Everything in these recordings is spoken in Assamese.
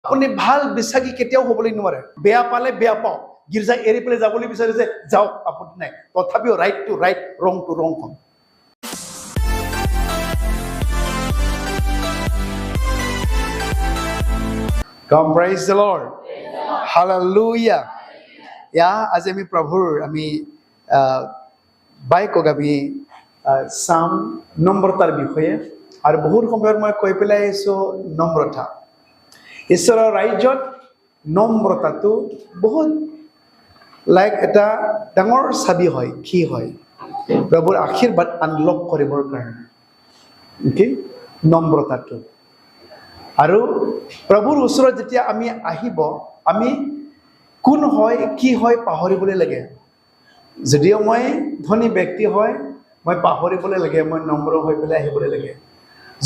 আপুনি ভাল বিশ্বাসী কেতিয়াও হ'বলৈ নোৱাৰে। বেয়া পালে বেয়া পাওঁ, গীৰ্জা এৰি পেলাই যাবলৈ বিচাৰিছে যাওক, আপত্তি নাই। তথাপিও ৰাইট টু ৰাইট, ৰং টু ৰং কম। Come, praise the Lord. Hallelujah. আজি আমি প্ৰভুৰ বাইকক আমি চাম নম্ৰতাৰ বিষয়ে। আৰু বহুত সময়ত মই কৈ পেলাই আহিছোঁ নম্ৰতা। ঈশ্বৰৰ ৰাজ্যত নম্ৰতাটো বহুত লাইক এটা ডাঙৰ চাবি হয়, কি হয় প্ৰভুৰ আশীৰ্বাদ আনলক কৰিবৰ কাৰণে, কি নম্ৰতাটো। আৰু প্ৰভুৰ ওচৰত যেতিয়া আমি আহিব, আমি কোন হয় কি হয় পাহৰিবলৈ লাগে। যদিও মই ধনী ব্যক্তি হয়, মই পাহৰিবলৈ লাগে, মই নম্ৰ হৈ পেলাই আহিবলৈ লাগে।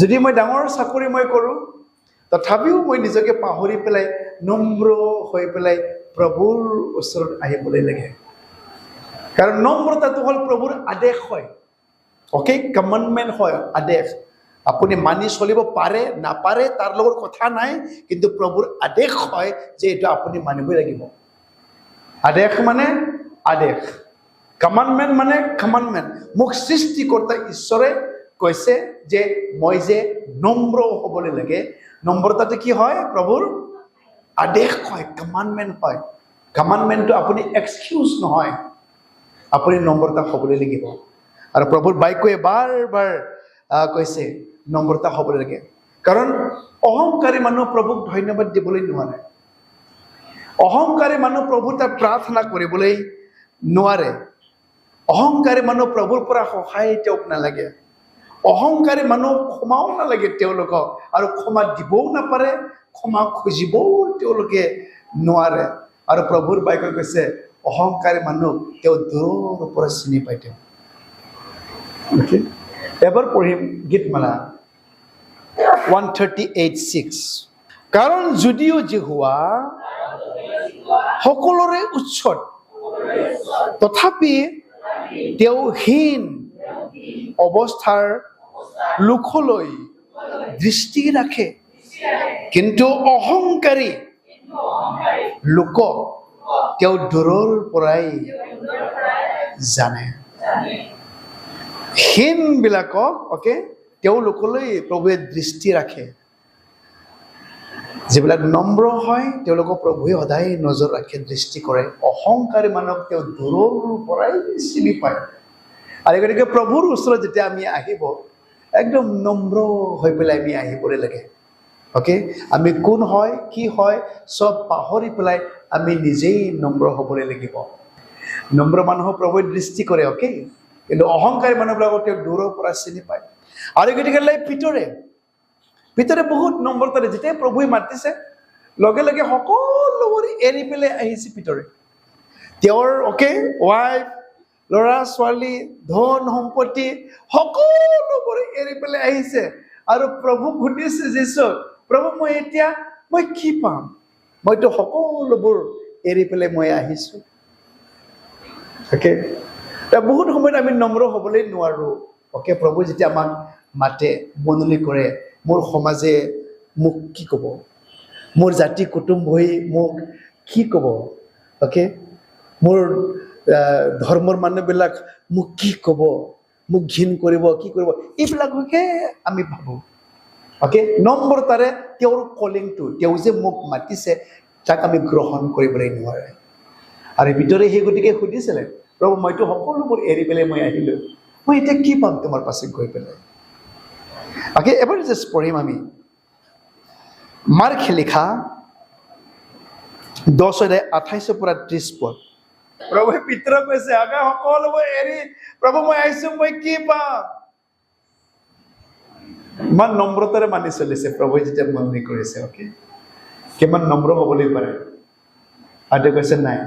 যদি মই ডাঙৰ চাকৰি মই কৰোঁ, তথাপিও মই নিজকে পাহৰি পেলাই নম্ৰ হৈ পেলাই প্ৰভুৰ ওচৰত আহিবলৈ লাগে। কাৰণ নম্ৰতাটো হ'ল প্ৰভুৰ আদেশ হয়, অ'কে, কমাণ্ডমেণ্ট হয়, আদেশ। আপুনি মানি চলিব পাৰে নাপাৰে তাৰ লগত কথা নাই, কিন্তু প্ৰভুৰ আদেশ হয় যে এইটো আপুনি মানিবই লাগিব। আদেশ মানে আদেশ, কমাণ্ডমেণ্ট মানে কমাণ্ডমেণ্ট। মোক সৃষ্টিকৰ্তা ঈশ্বৰে কৈছে যে মই যে নম্ৰ হ'বলৈ লাগে। নম্ৰতাটো কি হয়? প্ৰভুৰ আদেশ হয়, কমাণ্ডমেণ্ট হয়। কমাণ্ডমেণ্টটো আপুনি এক্সকিউজ নহয়, আপুনি নম্ৰতা হ'বলৈ লাগিব। আৰু প্ৰভুৰ বাক্যই বাৰ বাৰ কৈছে নম্ৰতা হ'বলৈ লাগে। কাৰণ অহংকাৰী মানুহ প্ৰভুক ধন্যবাদ দিবলৈ নোৱাৰে। অহংকাৰী মানুহ প্ৰভু তাক প্ৰাৰ্থনা কৰিবলৈ নোৱাৰে। অহংকাৰী মানুহ প্ৰভুৰ পৰা সহায় তেওঁক নালাগে। অহংকাৰী মানুহ ক্ষমাও নালাগে তেওঁলোকক, আৰু ক্ষমা দিবও নাপাৰে, ক্ষমা খুজিবও তেওঁলোকে নোৱাৰে। আৰু প্ৰভুৰ বাক্যই কৈছে অহংকাৰী মানুহ তেওঁ দূৰৰ পৰা চিনি পায়। তেওঁ এবাৰ পঢ়িম গীতমালা 138:6। কাৰণ যদিও যেহোৱা সকলোৰে উৎসত, তথাপি তেওঁ হীন অৱস্থাৰ লোকলৈ দৃষ্টি ৰাখে, কিন্তু অহংকাৰী লোকক তেওঁ দূৰৰ পৰাই জানে। হীন বিলাকক তেওঁলোকলৈ প্ৰভুৱে দৃষ্টি ৰাখে। যিবিলাক নম্ৰ হয় তেওঁলোকক প্ৰভুৱে সদায় নজৰ ৰাখে, দৃষ্টি কৰে। অহংকাৰী মানুহক তেওঁ দূৰৰ পৰাই চিনি পায়। আৰু গতিকে প্ৰভুৰ ওচৰত যেতিয়া আমি আহিব, একদম নম্ৰ হৈ পেলাই আমি আহিবলৈ লাগে। আমি কোন হয় কি হয় চব পাহৰি পেলাই আমি নিজেই নম্ৰ হ'বলৈ লাগিব। নম্ৰ মানুহক প্ৰভুৱে দৃষ্টি কৰে, কিন্তু অহংকাৰী মানুহবিলাকক তেওঁ দূৰৰ পৰা চিনি পায়। আৰু গতিকে ভিতৰে বহুত নম্ৰতাৰে যেতিয়াই প্ৰভুৱে মাতিছে, লগে লগে সকলোবোৰ এৰি পেলাই আহিছে ভিতৰে। তেওঁৰ ৱাইফ, ল'ৰা ছোৱালী, ধন সম্পত্তি সকলোবোৰ এৰি পেলাই আহিছে। আৰু প্ৰভুক সুধিছে যীচুক, প্ৰভু মই কি পাম? মইতো সকলোবোৰ এৰি পেলাই মই আহিছো। বহুত সময়ত আমি নম্ৰ হ'বলৈ নোৱাৰো। প্ৰভু যেতিয়া আমাক মাতে, মননি কৰে, মোৰ সমাজে মোক কি ক'ব, মোৰ জাতি কুটুম্বই মোক কি ক'ব, মোৰ ধৰ্মৰ মানুহবিলাক মোক কি ক'ব, মোক ঘিণ কৰিব, কি কৰিব, এইবিলাককে আমি ভাবোঁ। নম্ৰতাৰে তেওঁৰ কলিংটো, তেওঁ যে মোক মাতিছে তাক আমি গ্ৰহণ কৰিবলৈ নোৱাৰে। আৰু ভিতৰে সেই গতিকে সুধিছিলে, প্ৰভু মইতো সকলোবোৰ এৰি পেলাই মই আহিলোঁ, মই এতিয়া কি পাম তোমাৰ পাছত গৈ পেলাই? এবাৰ জাষ্ট পঢ়িম আমি মাৰ্ক লিখা 10:28-30 প্ৰভুৱে পিতৰক কৈছে, সকলোবোৰ এৰি প্ৰভু মই আহিছো, মই কি পাম? ইমান নম্ৰতাৰে মানি চলিছে প্ৰভুৱে যেতিয়া মননি কৰিছে। কিমান নম্ৰ হ'বলৈ পাৰে। আৰু কৈছে নাই,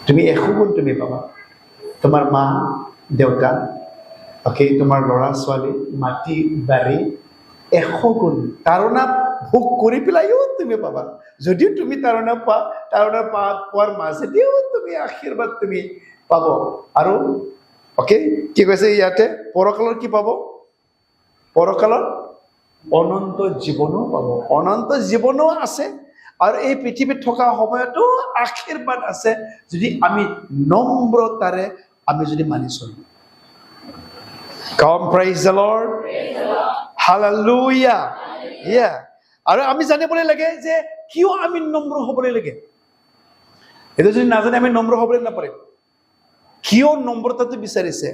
তুমি 100 গুণ তুমি পাবা। তোমাৰ মা দেউতা, তোমাৰ ল'ৰা ছোৱালী, মাটি বাৰী 100 গুণ তাৰণা ভোগ কৰি পেলাইও তুমি পাবা। যদিও তুমি তাৰণা পোৱাৰ মাজেদিও তুমি আশীৰ্বাদ তুমি পাব। আৰু কি কৈছে ইয়াতে, পৰকালত কি পাব? পৰকালত অনন্ত জীৱনো পাব। অনন্ত জীৱনো আছে আৰু এই পৃথিৱীত থকা সময়তো আশীৰ্বাদ আছে যদি আমি নম্ৰতাৰে আমি যদি মানি চলো। Come, praise the Lord. Hallelujah. Yeah. আৰু আমি জানিবলৈ লাগে যে কিয় আমি নম্ৰ হ'বলৈ লাগে। এইটো যদি নাজানে আমি নম্ৰ হ'বলৈ নাপাৰিম। কিয় নম্ৰতাটো বিচাৰিছে?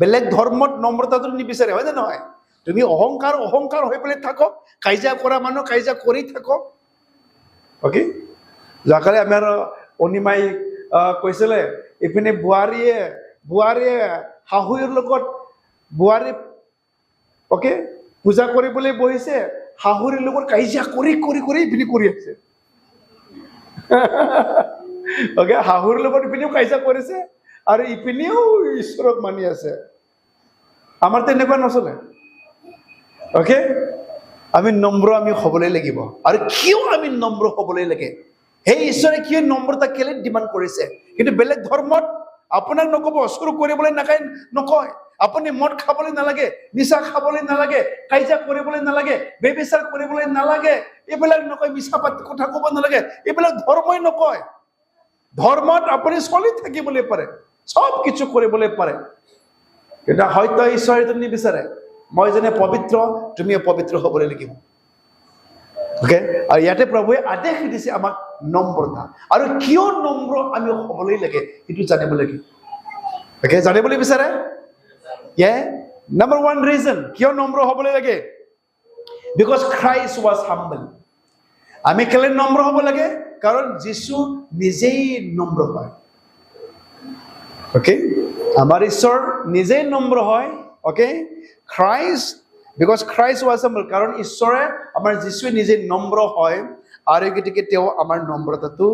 বেলেগ ধৰ্মত নম্ৰতাটো নিবিচাৰে, হয় নে নহয়? তুমি অহংকাৰ হৈ পেলাই থাকক, কাজিয়া কৰা মানুহ কাজিয়া কৰি থাকক। অ'কে, যোৱাকালি আমাৰ অনিমাই কৈছিলে ইপিনে বোৱাৰীয়ে শাহুৰ লগত বোৱাৰী অ'কে পূজা কৰিবলৈ বহিছে, শাহুৰ লগত কাজিয়া কৰি ইপিনে কৰি আছে। অ'কে, শাহুৰ লগত ইপিনেও কাজিয়া কৰিছে আৰু ইপিনেও ঈশ্বৰক মানি আছে। আমাৰ তেনেকুৱা নচলে। অ'কে, আমি নম্ৰ আমি হ'বলৈ লাগিব। আৰু কিয় আমি নম্ৰ হ'বলৈ লাগে? সেই ঈশ্বৰে কিয় নম্ৰতা কেলে ডিমাণ্ড কৰিছে? কিন্তু বেলেগ ধৰ্মত আপোনাক নক'ব চুৰ কৰিবলৈ নকয়, আপুনি মদ খাবলৈ নালাগে, নিচা খাবলৈ নালাগে, কাজিয়া কৰিবলৈ নালাগে, বেবিচাৰ কৰিবলৈ নালাগে, এইবিলাক নকয়, মিছা কথা ক'ব নালাগে, এইবিলাক ধৰ্মই নকয়। ধৰ্মত আপুনি চলি থাকিবলৈ পাৰে, চব কিছু কৰিবলৈ পাৰে, কিন্তু হয়তো ঈশ্বৰে নিবিচাৰে মই যেনে পবিত্ৰ তুমিও পবিত্ৰ হ'বলৈ লাগিব। অ'কে, আৰু ইয়াতে প্ৰভুৱে আদেশ দিছে আমাক নম্ৰতা। আৰু কিয় নম্ৰ আমি হ'বলৈ লাগে সেইটো জানিব লাগে। অ'কে, জানিবলৈ বিচাৰে? Number one reason কিয় নম্ৰ হ'বলৈ লাগে? Because Christ was humble. আমি কেলে নম্ৰ হ'ব লাগে? কাৰণ যীশু নিজেই নম্ৰ হয়। অ'কে, আমাৰ ঈশ্বৰ নিজেই নম্ৰ হয়। Okay, because Christ was humble, কাৰণ ঈশ্বৰে আমাৰ যীশুৱে নিজে নম্ৰ হয় আৰু গতিকে তেওঁ আমাৰ নম্ৰতাটো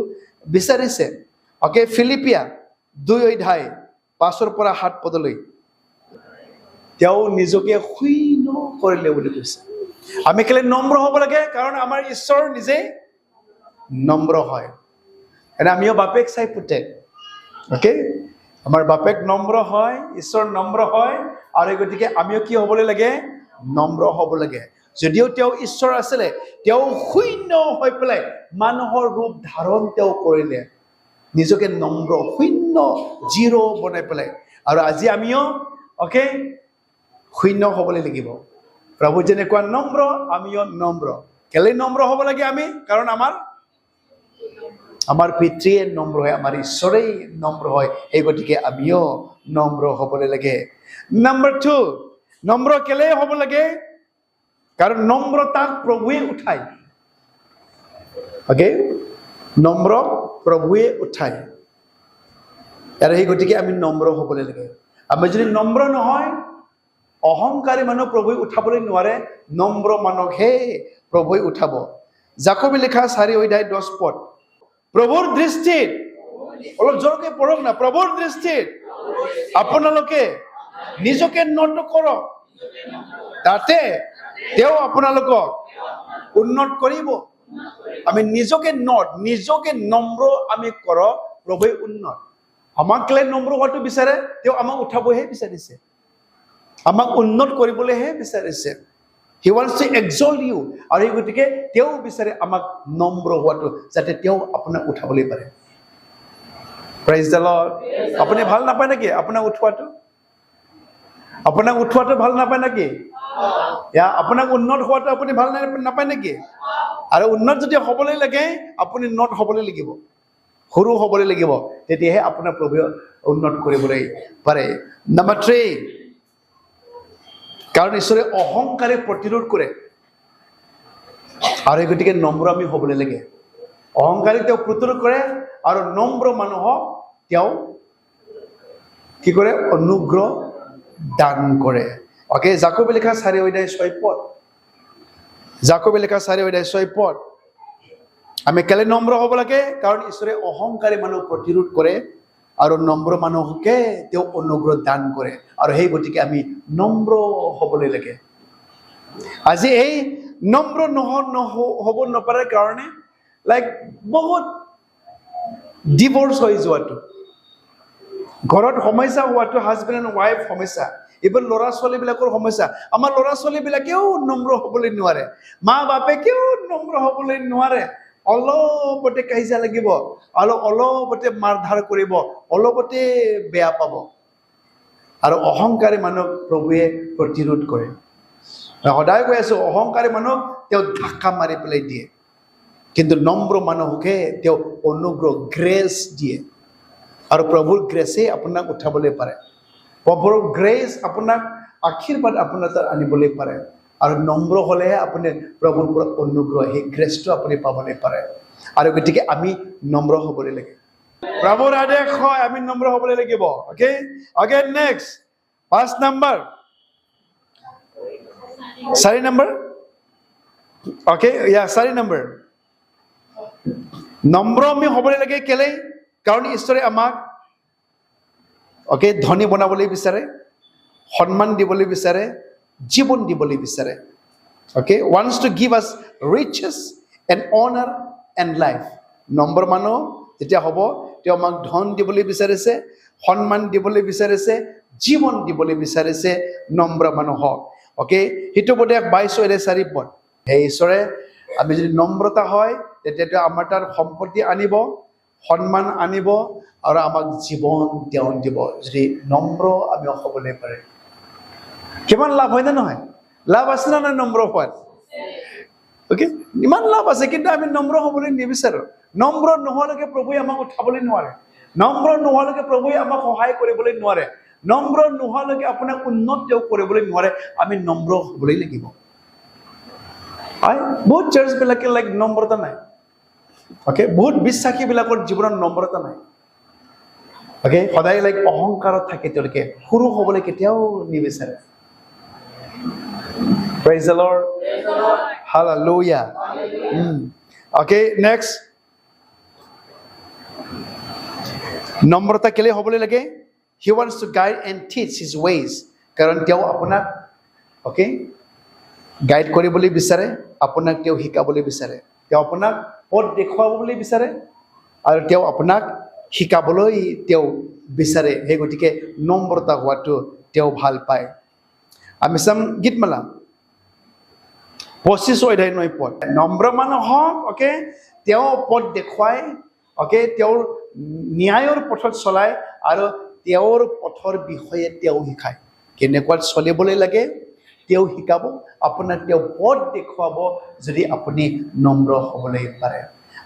বিচাৰিছে। অ'কে, ফিলিপিয়া 2:5-7 তেওঁ নিজকে শূন্য কৰিলে বুলি কৈছে। আমি কেলে নম্ৰ হ'ব লাগে? কাৰণ আমাৰ ঈশ্বৰ নিজে নম্ৰ হয়। এনে আমিও বাপেক চাই পুতেক। অ'কে, আমাৰ বাপেক নম্ৰ হয়, ঈশ্বৰ নম্ৰ হয় আৰু গতিকে আমিও কি হ'বলৈ লাগে? নম্ৰ হ'ব লাগে। যদিও তেওঁ ঈশ্বৰ আছিলে, তেওঁ শূন্য হৈ পেলাই মানুহৰ ৰূপ ধাৰণ তেওঁ কৰিলে, নিজকে নম্ৰ শূন্য জিৰ' বনাই পেলাই। আৰু আজি আমিও অ'কে শূন্য হ'বলৈ লাগিব। প্ৰভু যেনেকুৱা নম্ৰ আমিও নম্ৰ। কেলে নম্ৰ হ'ব লাগে আমি? কাৰণ আমাৰ পিতৃয়ে নম্ৰ হয়, আমাৰ ঈশ্বৰেই নম্ৰ হয়, এই গতিকে আমিও নম্ৰ হ'বলৈ লাগে। Number 2, নম্ৰ কেলে হ'ব লাগে? কাৰণ নম্ৰতাক প্ৰভুৱে উঠায়। অ'কে, নম্ৰ প্ৰভুৱে উঠায় আৰু সেই গতিকে আমি নম্ৰ হ'বলৈ লাগে। আমি যদি নম্ৰ নহয়, অহংকাৰী মানুহ প্ৰভুৱে উঠাবলৈ নোৱাৰে, নম্ৰ মানুহকহে প্ৰভুৱে উঠাব। জাকবে লিখা 4:10 প্ৰভুৰ দৃষ্টিত, অলপ জোৰকে পঢ়ক না, প্ৰভুৰ দৃষ্টিত আপোনালোকে নিজকে নত কৰক, তাতে তেওঁ আপোনালোকক উন্নত কৰিব। আমি নিজকে নম্ৰ আমি কৰক, প্ৰভুৱে উন্নত। আমাক কেলে নম্ৰ হোৱাটো বিচাৰে? তেওঁ আমাক উঠাবহে বিচাৰিছে, আমাক উন্নত কৰিবলৈহে বিচাৰিছে। He wants to exalt you. আৰু এই গতিকে তেওঁ বিচাৰে আমাক নম্ৰ হোৱাটো, যাতে তেওঁ আপোনাক উঠাবলৈ পাৰে। Praise the Lord. আপুনি ভাল নাপায় নেকি আপোনাক উঠোৱাটো? ভাল নাপায় নেকি? আপোনাক উন্নত হোৱাটো আপুনি ভাল নাপায় নেকি? আৰু উন্নত যদি হ'বলৈ লাগে আপুনি নট হ'বলৈ লাগিব, সৰু হ'বলৈ লাগিব, তেতিয়াহে আপোনাৰ প্ৰভুৱে উন্নত কৰিবলৈ পাৰে। Number 3, কাৰণ ঈশ্বৰে অহংকাৰে প্ৰতিৰোধ কৰে আৰু গতিকে নম্ৰ আমি হ'বলৈ লাগে। অহংকাৰী তেওঁ প্ৰতিৰোধ কৰে আৰু নম্ৰ মানুহক তেওঁ কি কৰে? অনুগ্ৰহ দান কৰে। অ'কে, জাকবে লিখা 4:6 জাকবে লিখা 4:6 আমি কেলে নম্ৰ হ'ব লাগে? কাৰণ ঈশ্বৰে অহংকাৰী মানুহ প্ৰতিৰোধ কৰে আৰু নম্ৰ মানুহকে তেওঁ অনুগ্ৰহ দান কৰে আৰু সেই গতিকে আমি নম্ৰ হ'বলৈ লাগে। আজি এই নম্ৰ হ'ব নপাৰাৰ কাৰণে বহুত ডিভোৰ্চ হৈ যোৱাটো, ঘৰত সমস্যা হোৱাটো, হাজবেণ্ড এণ্ড ৱাইফ সমস্যা, এইবোৰ ল'ৰা ছোৱালীবিলাকৰ সমস্যা আমাৰ ল'ৰা ছোৱালীবিলাকেও নম্ৰ হ'বলৈ নোৱাৰে মা বাপেকেও নম্ৰ হ'বলৈ নোৱাৰে অলপতে কাজিয়া লাগিব অলপতে মাৰধাৰ কৰিব অলপতে বেয়া পাব আৰু অহংকাৰী মানুহক প্ৰভুৱে প্ৰতিৰোধ কৰে সদায় কৈ আছো অহংকাৰী মানুহক তেওঁ ধাক্কা মাৰি পেলাই দিয়ে কিন্তু নম্ৰ মানুহকে তেওঁ অনুগ্ৰহ গ্ৰেছ দিয়ে আৰু প্ৰভুৰ গ্ৰেছে আপোনাক উঠাবলৈ পাৰে প্ৰভুৰ গ্ৰেছ আপোনাক আশীৰ্বাদ আপোনাৰ তাত আনিবলৈ পাৰে আৰু নম্ৰ হ'লেহে আপুনি প্ৰভুৰ পৰা অনুগ্ৰহ সেই গ্ৰেছটো আপুনি পাবলৈ পাৰে আৰু গতিকে আমি নম্ৰ হ'বলৈ লাগে প্ৰভুৰ আদেশ হয় আমি নম্ৰ হ'বলৈ লাগিব okay okay next 5 number 4 number okay 4 number নম্ৰ আমি হ'বলৈ লাগে কেলে কাৰণ ঈশ্বৰে আমাক অ'কে ধনী বনাবলৈ বিচাৰে সন্মান দিবলৈ বিচাৰে জীৱন দিবলৈ বিচাৰে okay wants to give us riches and honor and life number মানুহ যেতিয়া হ'ব তেওঁ আমাক ধন দিবলৈ বিচাৰিছে সন্মান দিবলৈ বিচাৰিছে জীৱন দিবলৈ বিচাৰিছে নম্ৰ মানুহ হওক অ'কে সেইটো বোধে 22:4 পদ হে ঈশ্বৰে আমি যদি নম্ৰতা হয় তেতিয়া আমাৰ তাৰ সম্পত্তি আনিব সন্মান আনিব আৰু আমাক জীৱন তেওঁ দিব যদি নম্ৰ আমি হ'বলৈ পাৰে কিমান লাভ হয় না নহয় লাভ আছে না নম্ৰ হোৱাত অ'কে ইমান লাভ আছে কিন্তু আমি নম্ৰ হ'বলৈ নিবিচাৰোঁ নম্ৰ নোহোৱালৈকে প্ৰভুৱে আমাক উঠাবলৈ নোৱাৰে নম্ৰ নোহোৱালৈকে প্ৰভুৱে আমাক সহায় কৰিবলৈ নোৱাৰে নম্ৰ নোহোৱালৈকে আপোনাক উন্নত তেওঁ কৰিবলৈ নোৱাৰে আমি নম্ৰ হ'বলৈ লাগিব বহুত চাৰ্চবিলাকে লাইক নম্ৰতা নাই অ'কে বহুত বিশ্বাসীবিলাকৰ জীৱনত নম্ৰতা নাই অ'কে সদায় লাইক অহংকাৰত থাকে তেওঁলোকে সৰু হ'বলৈ কেতিয়াও নিবিচাৰে Praise the Lord. Hallelujah. Okay, next. নম্ৰতা কেলে হ'বলৈ লাগে He wants to guide and teach his ways কাৰণ তেওঁ আপোনাক অ'কে গাইড কৰিবলৈ বিচাৰে আপোনাক তেওঁ শিকাবলৈ বিচাৰে তেওঁ আপোনাক পথ দেখুৱাবলৈ বিচাৰে আৰু তেওঁ আপোনাক শিকাবলৈ তেওঁ বিচাৰে সেই গতিকে নম্ৰতা হোৱাটো তেওঁ ভাল পায় আমি চাম গীতমালা 25:9 পদ নম্ৰ মানুহক অ'কে তেওঁ পথ দেখুৱাই অ'কে তেওঁৰ ন্যায়ৰ পথত চলাই আৰু তেওঁৰ পথৰ বিষয়ে তেওঁ শিকায় কেনেকুৱাত চলিবলৈ লাগে তেওঁ শিকাব আপোনাক তেওঁ পথ দেখুৱাব যদি আপুনি নম্ৰ হ'বলৈ পাৰে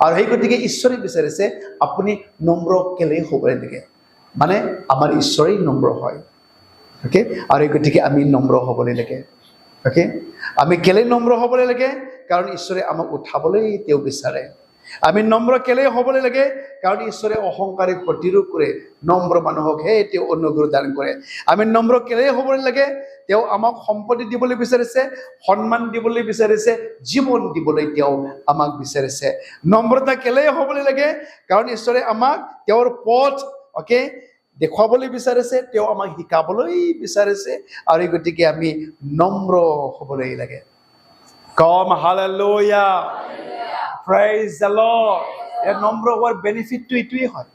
আৰু সেই গতিকে ঈশ্বৰে বিচাৰিছে আপুনি নম্ৰ কেলে হ'বলৈ লাগে মানে আমাৰ ঈশ্বৰেই নম্ৰ হয় অ'কে আৰু এই গতিকে আমি নম্ৰ হ'বলৈ লাগে অ'কে আমি কেলে নম্ৰ হ'বলৈ লাগে কাৰণ ঈশ্বৰে আমাক উঠাবলৈ তেওঁ বিচাৰে আমি নম্ৰ কেলে হ'বলৈ লাগে কাৰণ ঈশ্বৰে অহংকাৰীক প্ৰতিৰোধ কৰে নম্ৰ মানুহকহে তেওঁ অনুগ্ৰহ দান কৰে আমি নম্ৰ কেলে হ'বলৈ লাগে তেওঁ আমাক সম্পত্তি দিবলৈ বিচাৰিছে সন্মান দিবলৈ বিচাৰিছে জীৱন দিবলৈ তেওঁ আমাক বিচাৰিছে নম্ৰতা কেলে হ'বলৈ লাগে কাৰণ ঈশ্বৰে আমাক তেওঁৰ পথ অ'কে দেখুৱাবলৈ বিচাৰিছে তেওঁ আমাক শিকাবলৈ বিচাৰিছে আৰু গতিকে আমি নম্ৰ হ'বলৈ লাগে কম হালেলুয়া Praise the Lord. এই নম্ৰ হোৱাৰ বেনিফিটটো এইটোৱেই হয়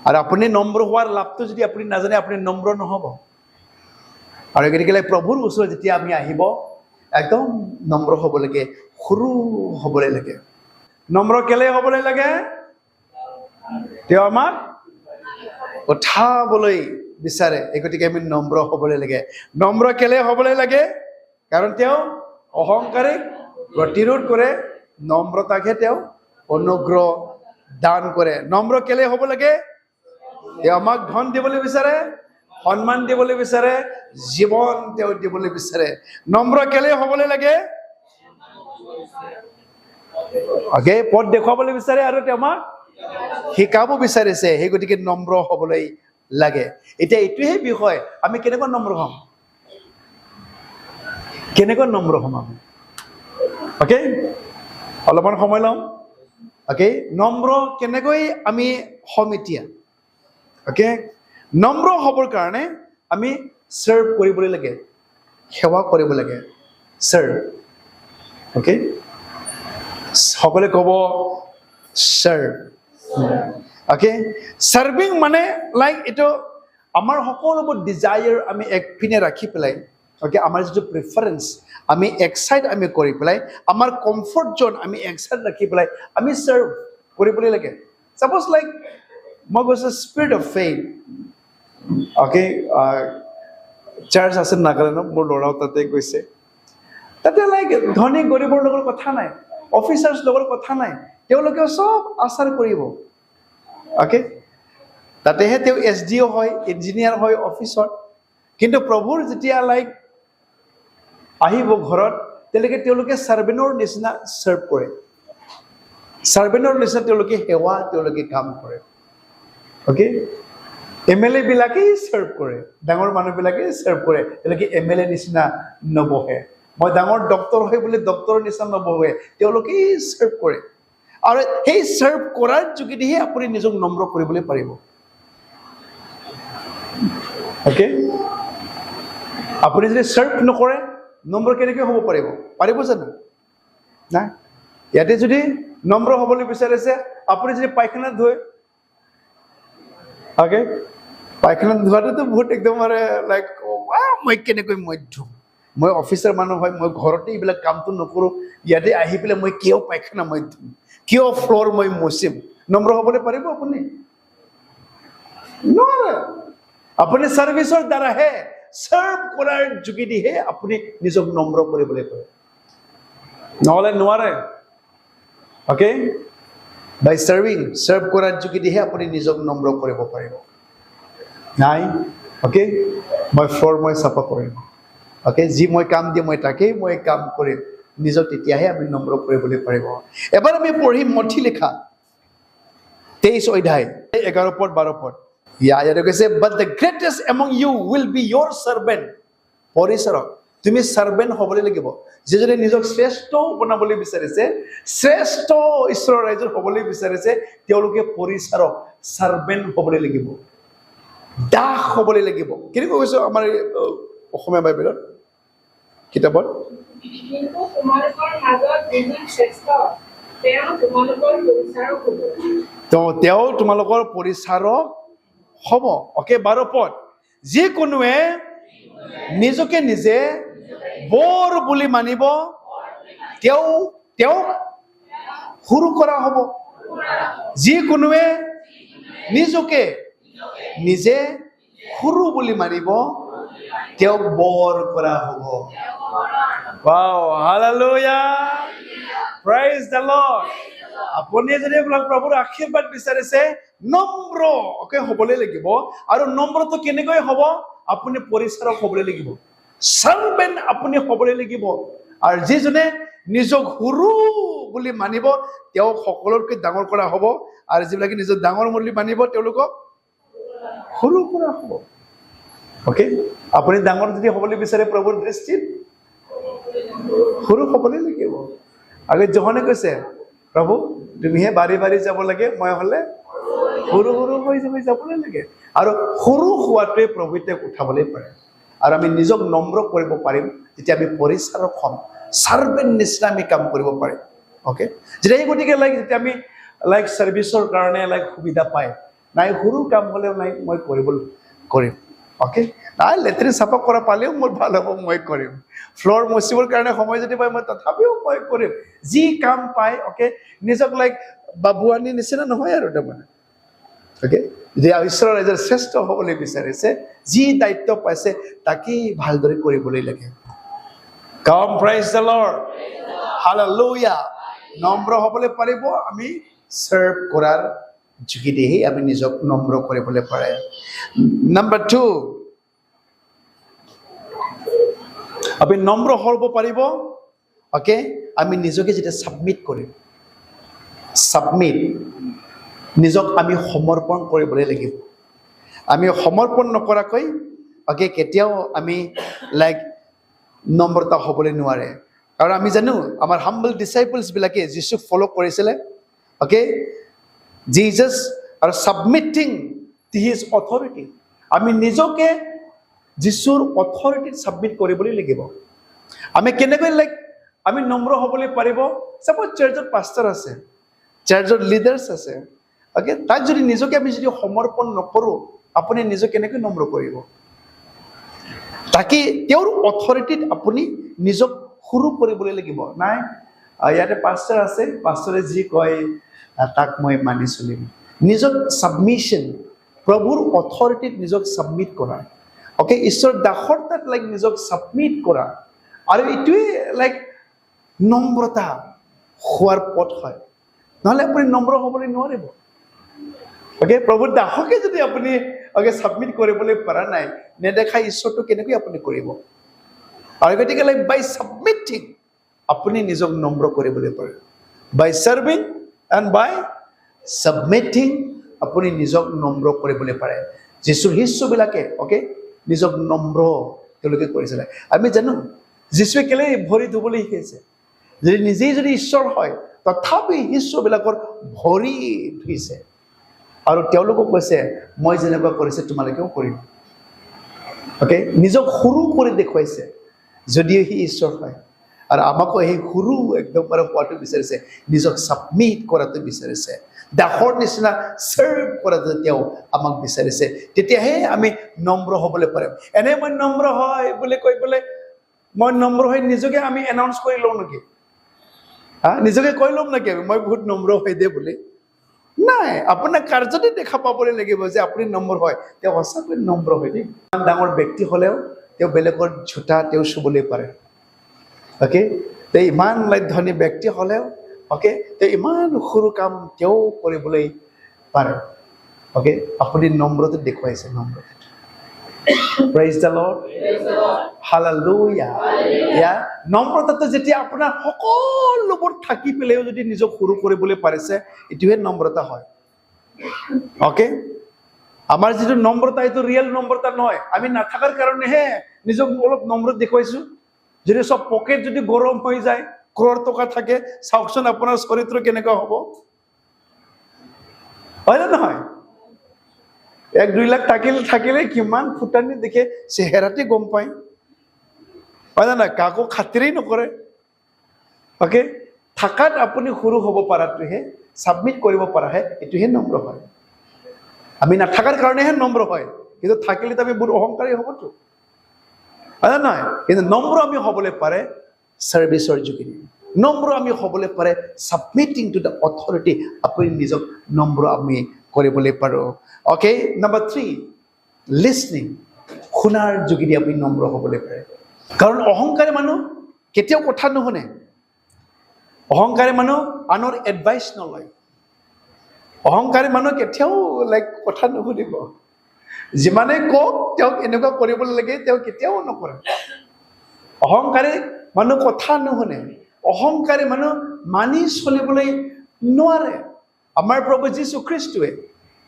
আৰু আপুনি নম্ৰ হোৱাৰ লাভটো যদি আপুনি নাজানে আপুনি নম্ৰ নহ'ব আৰু গতিকে প্ৰভুৰ ওচৰত যেতিয়া আমি আহিব একদম নম্ৰ হ'ব লাগে সৰু হ'বলৈ লাগে নম্ৰ কেলে হ'বলৈ লাগে তেওঁ আমাক উঠাবলৈ বিচাৰে এই গতিকে আমি নম্ৰ হ'বলৈ লাগে নম্ৰ কেলে হ'বলৈ লাগে কাৰণ তেওঁ অহংকাৰীক প্ৰতিৰোধ কৰে নম্ৰতাকহে তেওঁ অনুগ্ৰহ দান কৰে নম্ৰ কেলে হ'ব লাগে তেওঁ আমাক ধন দিবলৈ বিচাৰে সন্মান দিবলৈ বিচাৰে জীৱন তেওঁ দিবলৈ বিচাৰে নম্ৰ কেলে হ'বলৈ লাগে অ'কে পথ দেখুৱাবলৈ বিচাৰে আৰু তেওঁ আমাক শিকাব বিচাৰিছে সেই গতিকে নম্ৰ হ'বলৈ লাগে এতিয়া এইটোহে বিষয় আমি কেনেকুৱা নম্ৰ হ'ম আমি অ'কে অলপমান সময় ল'ম অ'কে নম্ৰ কেনেকৈ আমি হ'ম এতিয়া অ'কে নম্ৰ হ'বৰ কাৰণে আমি চাৰ্ভ কৰিবলৈ লাগে সেৱা কৰিব লাগে চাৰ্ভ অ'কে সকলোৱে ক'ব চাৰ্ভ অ'কে চাৰ্ভিং মানে লাইক এইটো আমাৰ সকলোবোৰ ডিজায়াৰ আমি একপিনে ৰাখি পেলাই অ'কে আমাৰ যিটো প্ৰিফাৰেঞ্চ আমি এক চাইড আমি কৰি পেলাই আমাৰ কমফৰ্ট জোন আমি এক চাইড ৰাখি পেলাই আমি চাৰ্ভ কৰিবলৈ লাগে সাপোজ লাইক মই কৈছো spirit of faith okay church আছে নাগালেণ্ডত মোৰ ল'ৰাও তাতে গৈছে তাতে লাইক ধনী গৰীবৰ লগত কথা নাই অফিচাৰ্ছ লগত কথা নাই তেওঁলোকে সব আচাৰ কৰিব অ'কে তাতেহে তেওঁ SDO হয় ইঞ্জিনিয়াৰ হয় অফিচত কিন্তু প্ৰভুৰ যেতিয়া লাইক আহিব ঘৰত তেওঁলোকে চাৰ্ভেন্টৰ নিচিনা চাৰ্ভ কৰে চাৰ্ভেন্টৰ নিচিনা তেওঁলোকে সেৱা তেওঁলোকে কাম কৰে অ'কে MLA বিলাকেই চাৰ্ভ কৰে ডাঙৰ মানুহবিলাকেই চাৰ্ভ কৰে তেওঁলোকে MLA নিচিনা নবহে মই ডাঙৰ ডক্টৰ হয় বুলি ডক্টৰৰ নিচিনা নবহে তেওঁলোকেই চাৰ্ভ কৰে আৰু সেই চাৰ্ভ কৰাৰ যোগেদিহে আপুনি নিজক নম্ৰ কৰিবলৈ পাৰিব অ'কে আপুনি যদি চাৰ্ভ নকৰে নম্ৰ কেনেকৈ হ'ব পাৰিব জানো নাই ইয়াতে যদি নম্ৰ হ'বলৈ বিচাৰিছে আপুনি যদি পায়খানা ধুৱে অ'কে পায়খানা ধোৱাটোতো বহুত একদম লাইক মই কেনেকৈ মই ধুম মই অফিচাৰ মানুহ হয় মই ঘৰতে এইবিলাক কামটো নকৰোঁ ইয়াতে আহি পেলাই মই কিয় পায়খানা মই ধুম কিয় ফ্ল'ৰ মই মচিম নম্ৰ হ'বলৈ পাৰিব আপুনি নোৱাৰে আপুনি চাৰ্ভিচৰ দ্বাৰাহে চাৰ্ভ কৰাৰ যোগেদিহে আপুনি নিজক নম্ৰ কৰিবলৈ পাৰে নহ'লে নোৱাৰে অ'কে বাই চাৰ্ভ কৰাৰ যোগেদিহে আপুনি নিজক নম্ৰ কৰিব পাৰিব নাই অ'কে মই ফ্ল'ৰ মই চাফা কৰিম অ'কে যি মই কাম দিম মই তাকেই মই কাম কৰিম নিজক তেতিয়াহে আমি নম্ৰ কৰিবলৈ পাৰিব এবাৰ আমি পঢ়িম মঠি লিখা 23 অধ্যায় 11 পদ 12 পদ ইয়াতে কৈছে but the greatest among you will be your servant পৰিচাৰক তুমি চাৰ্ভেন্ট হ'বলৈ লাগিব যিজনে নিজক শ্ৰেষ্ঠ বনাবলৈ বিচাৰিছে শ্ৰেষ্ঠ ঈশ্বৰৰ ৰাজ্যত হ'বলৈ বিচাৰিছে তেওঁলোকে পৰিচাৰক চাৰ্ভেন্ট হ'বলৈ লাগিব দাস হ'বলৈ লাগিব কেনেকৈ কৈছো আমাৰ অসমীয়া বাইবেলত কিতাপত তেওঁ তোমালোকৰ পৰিচাৰক হ'ব অ'কে 12 পদ যিকোনোৱে নিজকে নিজে বৰ বুলি মানিব তেওঁক সৰু কৰা হ'ব যিকোনোৱে নিজকে নিজে সৰু বুলি মানিব তেওঁক বৰ কৰা হ'ব wow hallelujah praise the lord আপুনি যদি প্ৰভুৰ আশীৰ্বাদ বিচাৰিছে নম্ৰ অ'কে হ'বলৈ লাগিব আৰু নম্ৰটো কেনেকৈ হ'ব আপুনি পৰিচাৰক হ'বলৈ লাগিব চাৰ্ভেন্ট আপুনি হ'বলৈ লাগিব আৰু যিজনে নিজক সৰু বুলি মানিব তেওঁক সকলোতকৈ ডাঙৰ কৰা হ'ব আৰু যিবিলাকে নিজক ডাঙৰ বুলি মানিব তেওঁলোকক সৰু কৰা হ'ব অ'কে আপুনি ডাঙৰ যদি হ'বলৈ বিচাৰে প্ৰভুৰ দৃষ্টিত সৰু হ'বলৈ লাগিব আৰু জোহনে কৈছে প্ৰভু তুমিহে বাঢ়ি বাঢ়ি যাব লাগে মই হ'লে সৰু হৈ যাবলৈ লাগে আৰু সৰু হোৱাটোৱে প্ৰভুৱে তেওঁক উঠাবলৈ পাৰে আৰু আমি নিজক নম্ৰ কৰিব পাৰিম তেতিয়া আমি পৰিচাৰক হ'ম চাৰ্ভেন্ট নিচিনা আমি কাম কৰিব পাৰিম অ'কে যেতিয়া এই গতিকে যেতিয়া আমি চাৰ্ভিচৰ কাৰণে সুবিধা পায় নাই সৰু কাম হ'লেও নাই মই কৰিম অ'কে নাই লেট্ৰিন চাফা কৰা পালেও মোৰ ভাল হ'ব মই কৰিম ফ্ল'ৰ মচিবৰ কাৰণে সময় যদি পায় মই তথাপিও মই কৰিম যি কাম পায় অ'কে নিজক বাবুৱানী নিচিনা নহয় আৰু তাৰমানে অ'কে যে ঈশ্বৰৰ ৰাজ্যৰ শ্ৰেষ্ঠ হ'বলৈ বিচাৰিছে যি দায়িত্ব পাইছে তাকেই ভালদৰে কৰিবলৈ লাগে কাম প্ৰেইজ দ্য লৰ্ড হালেলুয়া নম্ৰ হ'বলৈ পাৰিব আমি চাৰ্ভ কৰাৰ যোগেদিহে আমি নিজক নম্ৰ কৰিবলৈ পাৰে নম্বৰ 2 আমি নম্ৰ হ'ব পাৰিব অ'কে আমি নিজকে যেতিয়া ছাবমিট নিজক আমি সমৰ্পণ কৰিবলৈ লাগিব আমি সমৰ্পণ নকৰাকৈ অ'কে কেতিয়াও আমি নম্ৰতা হ'বলৈ নোৱাৰে কাৰণ আমি জানো আমাৰ হাম্বল ডিচাইপলছবিলাকে যীশুক ফ'ল' কৰিছিলে অ'কে জিজাছ আৰু ছাবমিটিং টু হিজ অথৰিটি আমি নিজকে যীশুৰ অথৰিটিত ছাবমিট কৰিবলৈ লাগিব আমি কেনেকৈ আমি নম্ৰ হ'বলৈ পাৰিব চাপ'জ চাৰ্চত পাষ্টাৰ আছে চাৰ্চৰ লিডাৰ্ছ আছে অ'কে তাক যদি নিজকে আমি যদি সমৰ্পণ নকৰোঁ আপুনি নিজক কেনেকৈ নম্ৰ কৰিব তাকে তেওঁৰ অথৰিটিত আপুনি নিজক সৰু কৰিবলৈ লাগিব নাই ইয়াতে পাষ্টাৰ আছে পাষ্টাৰে যি কয় তাক মই মানি চলিম নিজক সাবমিশন প্ৰভুৰ অথৰিটিত নিজক সাবমিট কৰা ওকে ঈশ্বৰ দাসৰ তাত লাইক নিজক সাবমিট কৰা আৰু ইটোৱে লাইক নম্ৰতা হোৱাৰ পথ হয় নহলে আপুনি নম্ৰ হ'বলৈ নোৱাৰিব ওকে প্ৰভুৰ দাসকে যদি আপুনি ওকে সাবমিট কৰিবলৈ পৰা নাই নেদেখা ঈশ্বৰটো কেনেকৈ আপুনি কৰিব আৰু গতিকে লাইক বাই সাবমিটিং আপুনি নিজক নম্ৰ কৰিবলৈ পাৰে বাই সাৰ্ভিং এণ্ড বাই সাবমিটিং আপুনি নিজক নম্ৰ কৰিবলৈ পাৰে যীশুৰ শিষ্যবিলাকে ওকে নিজক নম্ৰ তেওঁলোকে কৰিছিলে আমি জানো যীশুৱে কেলে ভৰি ধুবলৈ শিকাইছে যদি নিজেই যদি ঈশ্বৰ হয় তথাপি শিষ্যবিলাকৰ ভৰি ধুইছে আৰু তেওঁলোকক কৈছে মই যেনেকুৱা কৰিছে তোমালোকেও কৰিম ওকে নিজক সৰু কৰি দেখুৱাইছে যদিও সি ঈশ্বৰ হয় আৰু আমাকো সেই সৰু একদম হোৱাটো বিচাৰিছে নিজক সাবমিট কৰাটো বিচাৰিছে দাসৰ নিচিনা চাৰ্ভ কৰাটো তেওঁ আমাক বিচাৰিছে তেতিয়াহে আমি নম্ৰ হ'বলৈ পাৰিম এনে মই নম্ৰ হয় বুলি কৈ পেলাই মই নম্ৰ হৈ নিজকে আমি এনাউন্স কৰি লওঁ নেকি নিজকে কৈ ল'ম নেকি মই বহুত নম্ৰ হৈ দে বুলি নাই আপোনাৰ কাৰ্যতে দেখা পাবলৈ লাগিব যে আপুনি নম্বৰ হয় তেওঁ সঁচাকৈ নম্বৰ হয় দেই ইমান ডাঙৰ ব্যক্তি হ'লেও তেওঁ বেলেগৰ ঝুটা তেওঁ চুবলৈ পাৰে ওকে তেওঁ ইমান লাইক ধনী ব্যক্তি হ'লেও ওকে তেওঁ ইমান সৰু কাম তেওঁ কৰিবলৈ পাৰে ওকে আপুনি নম্ৰতা দেখুৱাইছে নম্ৰতা Praise the Lord. Hallelujah. Yeah. নম্ৰতাটো যেতিয়া আপোনাৰ সকলোবোৰ থাকি পেলাইও যদি নিজক সৰু কৰিবলৈ পাৰিছে এটোহে নম্ৰতা হয় ওকে আমাৰ যিটো নম্ৰতা এইটো ৰিয়েল নম্ৰতা নহয় আমি নাথাকাৰ কাৰণেহে নিজক অলপ নম্ৰ দেখুৱাইছো যদি সব পকেট যদি গৰম হৈ যায় ক্ৰ'ৰ টকা থাকে চাওকচোন আপোনাৰ চৰিত্ৰ কেনেকুৱা হ'ব হয় না নহয় 1-2 লাখ থাকিলে কিমান ফুটানি দেখে চেহেৰাতে গম পায় হয় না কাকো খাতিৰেই নকৰে ওকে থাকাত আপুনি সৰু হ'ব পৰাটোহে সাবমিট কৰিব পৰাহে এটোহে নম্ৰ হয় আমি নাথাকাৰ কাৰণেহে নম্ৰ হয় কিন্তু থাকিলে আমি বহুত অহংকাৰী হ'বতো হয় না কিন্তু নম্ৰ আমি হ'বলৈ পাৰে সাৰ্ভিসৰ যোগেদি নম্ৰ আমি হ'বলৈ পাৰে সাবমিটিং টু দ্য অথৰিটি আপুনি নিজক নম্ৰ আমি কৰিবলৈ পাৰো ওকে নাম্বাৰ 3 লিসনিং শুনাৰ যোগেদি আপুনি নম্ৰ হ'বলৈ পাৰে কাৰণ অহংকাৰী মানুহ কেতিয়াও কথা নুশুনে অহংকাৰী মানুহ আনৰ এডভাইস নলয় অহংকাৰী মানুহ কেতিয়াও লাইক কথা নুশুনিব যিমানে কওক তেওঁক এনেকুৱা কৰিবলৈ লাগে তেওঁ কেতিয়াও নকৰে অহংকাৰী মানুহ কথা নুশুনে অহংকাৰী মানুহ মানি চলিবলৈ নোৱাৰে আমাৰ প্ৰভু যীশু খ্ৰীষ্টই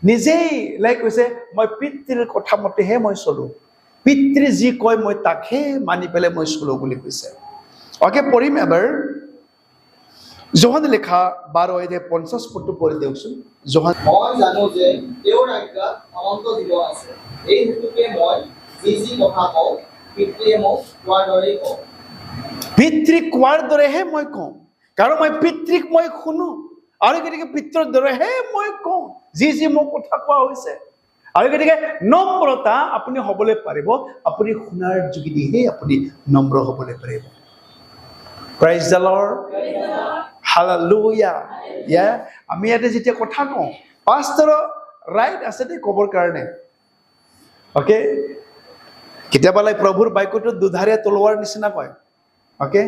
নিজেই লাইক কৈছে মই পিতৃৰ কথা মতেহে মই চলো পিতৃ যি কয় মই তাকহে মানি পেলাই মই চলো বুলি কৈছে ওকে পঢ়িম এবাৰ যোহান লেখা 12:50 পদটো পঢ়ি দিয়কচোন যোহান মই জানো যে তেওঁৰ আজ্ঞাত অনন্ত জীৱ আছে এই হেতুকে মই যি কথা কওঁ পিতৃয়ে মোক কোৱাৰ দৰেই কওঁ পিতৃক কোৱাৰ দৰেহে মই কওঁ কাৰণ মই পিতৃক মই শুনো আৰু গতিকে পিতৃৰ দৰেহে মই কওঁ যি মোক কথা কোৱা হৈছে আৰু গতিকে নম্ৰতা আপুনি হ'বলৈ পাৰিব আপুনি শুনাৰ যোগেদিহে আপুনি নম্ৰ হ'বলৈ পাৰিব Praise the Lord. Hallelujah. Yeah. আমি ইয়াতে যেতিয়া কথা কওঁ পাষ্টাৰৰ ৰাইট আছে দে ক'বৰ কাৰণে ওকে কেতিয়াবালৈ প্ৰভুৰ বাক্যটো দুধাৰীয়া তলোৱাৰ নিচিনা কয় ওকে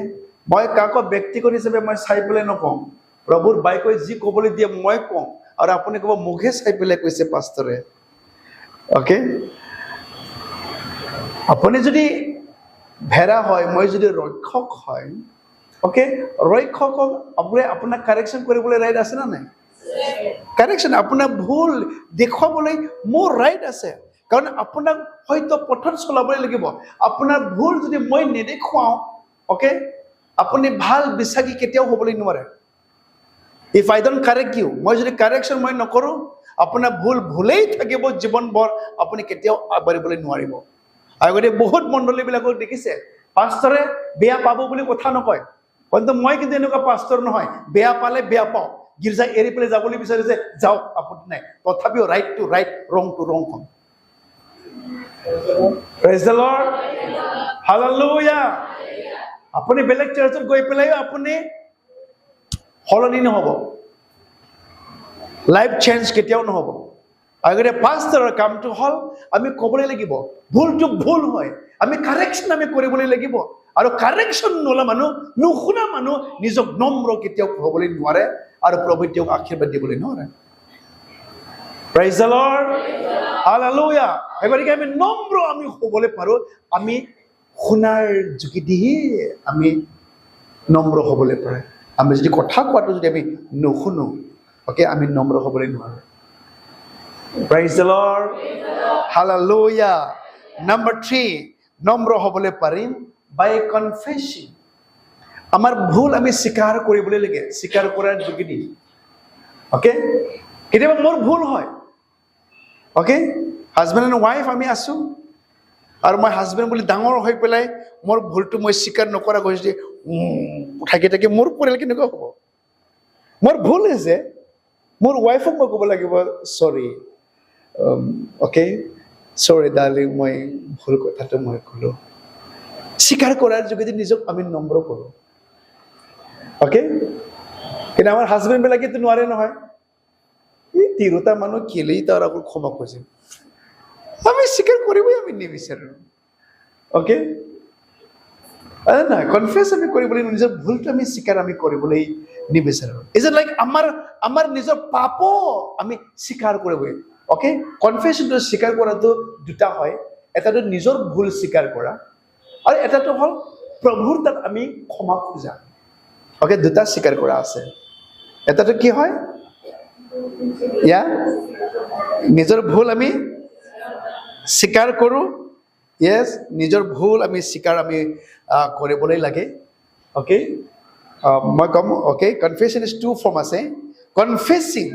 মই কাকো ব্যক্তিগত হিচাপে মই চাই পেলাই নকওঁ প্ৰভুৰ বাক্যই যি ক'বলৈ দিয়ে মই কওঁ আৰু আপুনি ক'ব মুখে চাই পেলাই কৈছে পাষ্টাৰে ওকে আপুনি যদি ভেড়া হয় মই যদি ৰক্ষক হয় ওকে ৰক্ষকক আপোনাক কাৰেকশ্যন কৰিবলৈ ৰাইট আছে না নাই কাৰেকশ্যন আপোনাৰ ভুল দেখুৱাবলৈ মোৰ ৰাইট আছে কাৰণ আপোনাক হয়তো পথত চলাবলৈ লাগিব আপোনাৰ ভুল যদি মই নেদেখুৱাওঁ ওকে আপুনি ভাল বিশ্বাসী কেতিয়াও হ'বলৈ নোৱাৰে if I don't correct you মই যদি কাৰেকশ্যন মই নকৰোঁ আপোনাৰ ভুলেই থাকিব জীৱনভৰ আপুনি কেতিয়াও আগবাঢ়িবলৈ নোৱাৰিব আৰু গতিকে বহুত মণ্ডলীবিলাকক দেখিছে পাষ্টাৰে বেয়া পাব বুলি কথা নকয় কিন্তু মই কিন্তু এনেকুৱা পাষ্টাৰ নহয় বেয়া পালে বেয়া পাওঁ গীৰ্জা এৰি পেলাই যাবলৈ বিচাৰিছে যাওক আপত্তি নাই তথাপিও ৰাইট টু ৰাইট ৰং টু ৰং কম প্ৰেজ দ্য লৰ্ড হালেলুয়া আপুনি বেলেগ চাৰ্চত গৈ পেলাই আপুনি সলনি নহ'ব লাইফ চেঞ্জ কেতিয়াও নহ'ব আগতে পাষ্টাৰৰ কামটো হ'ল আমি ক'বলৈ লাগিব ভুলটো ভুল হয় আমি কাৰেকশ্যন আমি কৰিবলৈ লাগিব আৰু কাৰেকশ্যন নোলোৱা মানুহ নুশুনা মানুহ নিজক নম্ৰ কেতিয়াও হ'বলৈ নোৱাৰে আৰু প্ৰভুৱে তেওঁক আশীৰ্বাদ দিবলৈ নোৱাৰে প্ৰেজ দ্য লৰ্ড হালেলুয়া গতিকে আমি নম্ৰ আমি হ'বলৈ পাৰোঁ আমি শুনাৰ যোগেদিহে আমি নম্ৰ হ'বলৈ পাৰে আমি যদি কথা কোৱাটো যদি আমি নুশুনো অ'কে আমি নম্ৰ হ'বলৈ নোৱাৰোঁ praise the lord hallelujah number 3 নম্ৰ হ'বলৈ পাৰিম বাই কনফেছিং আমাৰ ভুল আমি স্বীকাৰ কৰিবলৈ লাগে স্বীকাৰ কৰাৰ যোগেদি অ'কে কেতিয়াবা মোৰ ভুল হয় অ'কে হাজবেণ্ড এণ্ড ৱাইফ আমি আছোঁ আৰু মই হাজবেণ্ড বুলি ডাঙৰ হৈ পেলাই মোৰ ভুলটো মই স্বীকাৰ নকৰা গৈছোঁ থাকি থাকি মোৰ পৰিয়াল কেনেকুৱা হ'ব মোৰ ভুল হৈছে মোৰ ৱাইফক মই ক'ব লাগিব চৰি অ'কে চৰি ডাৰ্লিং মই ভুল কথাটো মই ক'লোঁ স্বীকাৰ কৰাৰ যোগেদি নিজক আমি নম্ৰ কৰোঁ অ'কে কিন্তু আমাৰ হাজবেণ্ডবিলাকেতো নোৱাৰে নহয় এই তিৰোতা মানুহ কেলেই তাৰ আকৌ ক্ষমা খুজিম আমি স্বীকাৰ কৰিবই আমি নিবিচাৰোঁ অ'কে নহয় কনফেছ আমি কৰিবলৈ নিজৰ ভুলটো আমি স্বীকাৰ আমি কৰিবলৈ নিবিচাৰোঁ ইজ ইট লাইক আমাৰ নিজৰ পাপ আমি স্বীকাৰ কৰিবই অ'কে কনফেছনটো স্বীকাৰ কৰাটো দুটা হয় এটাটো নিজৰ ভুল স্বীকাৰ কৰা আৰু এটাটো হ'ল প্ৰভুৰ তাত আমি ক্ষমা খোজা অ'কে দুটা স্বীকাৰ কৰা আছে এটাটো কি হয় নিজৰ ভুল আমি স্বীকাৰ কৰোঁ য়েছ নিজৰ ভুল আমি স্বীকাৰ আমি কৰিবলৈ লাগে অ'কে মই ক'ম okay confession is two form আছে কনফেছিং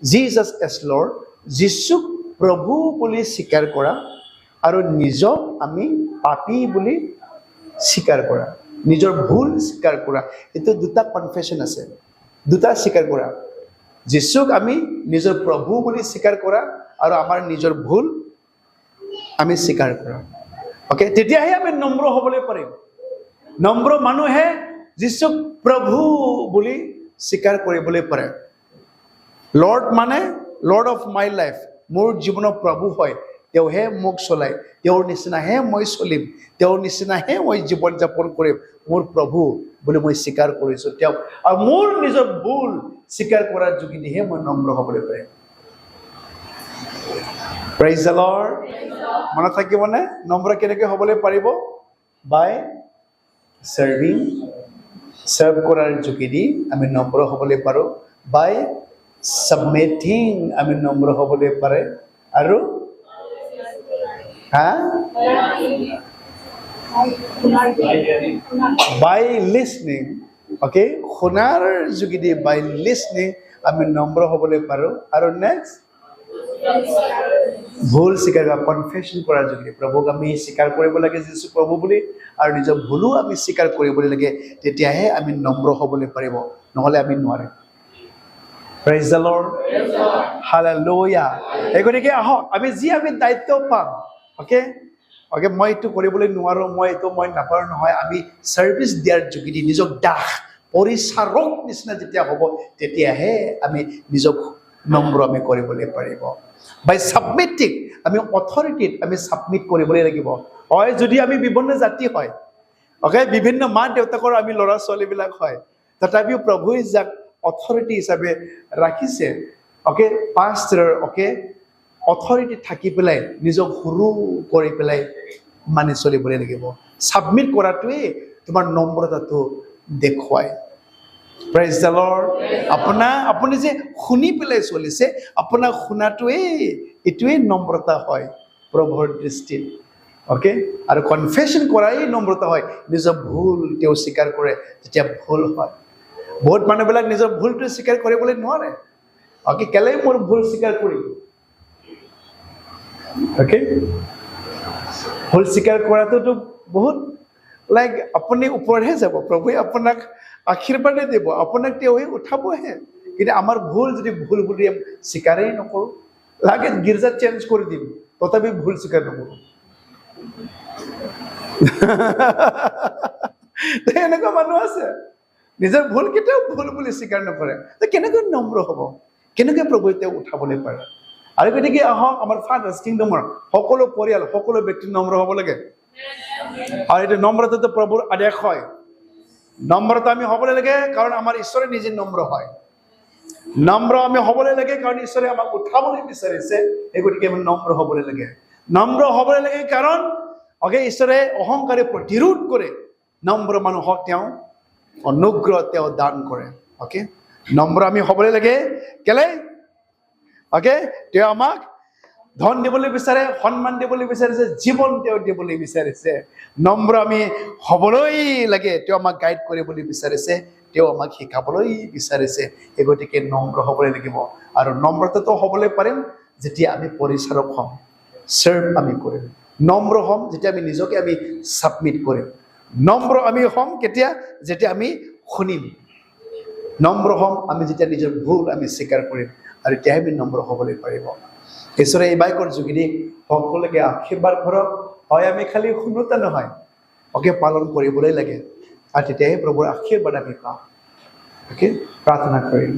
জিজাছ এজ লৰ্ড যীশুক প্ৰভু বুলি স্বীকাৰ কৰা আৰু নিজক আমি পাপী বুলি স্বীকাৰ কৰা নিজৰ ভুল স্বীকাৰ কৰা এইটো দুটা কনফেছন আছে দুটা স্বীকাৰ কৰা যীশুক আমি নিজৰ প্ৰভু বুলি স্বীকাৰ কৰা আৰু আমাৰ নিজৰ ভুল আমি স্বীকাৰ কৰা অ'কে তেতিয়াহে আমি নম্ৰ হ'বলৈ পাৰিম নম্ৰ মানুহে যীশুক প্ৰভু বুলি স্বীকাৰ কৰিবলৈ পাৰে লৰ্ড মানে লৰ্ড অফ মাই লাইফ মোৰ জীৱনৰ প্ৰভু হয় তেওঁহে মোক চলায় তেওঁৰ নিচিনাহে মই চলিম তেওঁৰ নিচিনাহে মই জীৱন যাপন কৰিম মোৰ প্ৰভু বুলি মই স্বীকাৰ কৰিছোঁ তেওঁক আৰু মোৰ নিজৰ ভুল স্বীকাৰ কৰাৰ যোগেদিহে মই নম্ৰ হ'বলৈ পাৰিম প্ৰেইজ দ্য লৰ্ড মনত থাকিবনে নম্ৰ কেনেকৈ হ'বলৈ পাৰিব বাই চাৰ্ভ কৰাৰ যোগেদি আমি নম্ৰ হ'বলৈ পাৰোঁ বাই সাবমিটিং আমি নম্ৰ হ'বলৈ পাৰে আৰু বাই লিছনিং অ'কে শুনাৰ যোগেদি বাই লিছনিং আমি নম্ৰ হ'বলৈ পাৰোঁ আৰু নেক্সট ভুল স্বীকাৰ কৰা কনফেছন কৰাৰ যোগেদি প্ৰভুক আমি স্বীকাৰ কৰিব লাগে যীশু প্ৰভু বুলি আৰু নিজৰ ভুলো আমি স্বীকাৰ কৰিবলৈ লাগে তেতিয়াহে আমি নম্ৰ হ'বলৈ পাৰিব নহ'লে আমি নোৱাৰিম প্ৰেইজ দ্য লৰ্ড হালেলুয়া গতিকে আহক আমি দায়িত্ব পাম অ'কে মই এইটো কৰিবলৈ নোৱাৰোঁ মই নাপাৰোঁ নহয় আমি ছাৰ্ভিচ দিয়াৰ যোগেদি নিজক দাস পৰিচাৰক নিচিনা যেতিয়া হ'ব তেতিয়াহে আমি নিজক নম্ৰ আমি কৰিবলৈ পাৰিব বাই ছাবমিটিং আমি অথৰিটিত আমি ছাবমিট কৰিবলৈ লাগিব হয় যদি আমি বিভিন্ন জাতি হয় অ'কে বিভিন্ন মা দেউতাকৰ আমি ল'ৰা ছোৱালীবিলাক হয় তথাপিও প্ৰভুৱে যাক অথৰিটি হিচাপে ৰাখিছে অ'কে পাষ্টাৰ অ'কে অথৰিটি থাকি পেলাই নিজক সৰু কৰি পেলাই মানি চলিবলৈ লাগিব ছাবমিট কৰাটোৱেই তোমাৰ নম্ৰতাটো দেখুৱায় প্ৰেইজ দ্য লৰ্ড আপুনি যে শুনি পেলাই চলিছে আপোনাৰ এইটোৱেই নম্ৰতা হয় প্ৰভুৰ দৃষ্টিত অ'কে আৰু কনফেছন কৰাই নম্ৰতা হয় নিজৰ ভুল তেওঁ স্বীকাৰ কৰে যেতিয়া ভুল হয় বহুত মানুহবিলাক নিজৰ ভুলটো স্বীকাৰ কৰিবলৈ নোৱাৰে অ'কে কেলেই মোৰ ভুল স্বীকাৰ কৰিম অ'কে ভুল স্বীকাৰ কৰাটোতো বহুত লাইক আপুনি ওপৰতহে যাব প্ৰভুৱে আপোনাক আশীৰ্বাদে দিব আপোনাক তেওঁহে উঠাবহে কিন্তু আমাৰ ভুল যদি ভুল বুলি স্বীকাৰেই নকৰোঁ লাগে গীৰ্জাত চেঞ্জ কৰি দিম তথাপি ভুল স্বীকাৰ নকৰোঁ এনেকুৱা মানুহ আছে নিজৰ ভুল কেতিয়াও ভুল বুলি স্বীকাৰ নকৰে। কেনেকৈ নম্ৰ হ'ব, কেনেকৈ প্ৰভুৱে তেওঁক উঠাবলৈ পাৰে? আৰু গতিকে আহক আমাৰ ফাদাৰ্ছ কিংডমৰ সকলো পৰিয়াল সকলো ব্যক্তি নম্ৰ হ'ব লাগে। আৰু এইটো নম্ৰতাটো প্ৰভুৰ আদেশ হয়। নম্ৰতা আমি হ'বলৈ লাগে কাৰণ আমাৰ ঈশ্বৰে নিজে নম্ৰ হয়। নম্ৰ আমি হ'বলৈ লাগে কাৰণ ঈশ্বৰে আমাক উঠাবলৈ বিচাৰিছে। এই গতিকে আমি নম্ৰ হ'বলৈ লাগে। নম্ৰ হ'বলৈ লাগে কাৰণ ঈশ্বৰে অহংকাৰে প্ৰতিৰোধ কৰে, নম্ৰ মানুহক তেওঁ অনুগ্ৰহ তেওঁ দান কৰে। নম্ৰ আমি হ'বলৈ লাগে কেলে? তেওঁ আমাক ধন দিবলৈ বিচাৰে, সন্মান দিবলৈ বিচাৰিছে, জীৱন তেওঁ দিবলৈ বিচাৰিছে। নম্ৰ আমি হ'বলৈ লাগে, তেওঁ আমাক গাইড কৰিবলৈ বিচাৰিছে, তেওঁ আমাক শিকাবলৈ বিচাৰিছে। এই গতিকে নম্ৰ হ'বলৈ লাগিব। আৰু নম্ৰতাটো হ'বলৈ পাৰিম যেতিয়া আমি পৰিচাৰক হ'ম, চাৰ্ভ আমি কৰিম। নম্ৰ হ'ম যেতিয়া আমি নিজকে আমি ছাবমিট কৰিম। নম্ৰ আমি হ'ম কেতিয়া? যেতিয়া আমি শুনিম। নম্ৰ হ'ম আমি যেতিয়া নিজৰ ভুল আমি স্বীকাৰ কৰিম, আৰু তেতিয়াহে আমি নম্ৰ হ'বলৈ পাৰিব। ঈশ্বৰে এই বাক্যৰ যোগেদি সকলোকে আশীৰ্বাদ কৰক। হয়, আমি খালি শুনোতে নহয়, পালন কৰিবলৈ লাগে, আৰু তেতিয়াহে প্ৰভুৰ আশীৰ্বাদ আমি পাম। প্ৰাৰ্থনা কৰিম।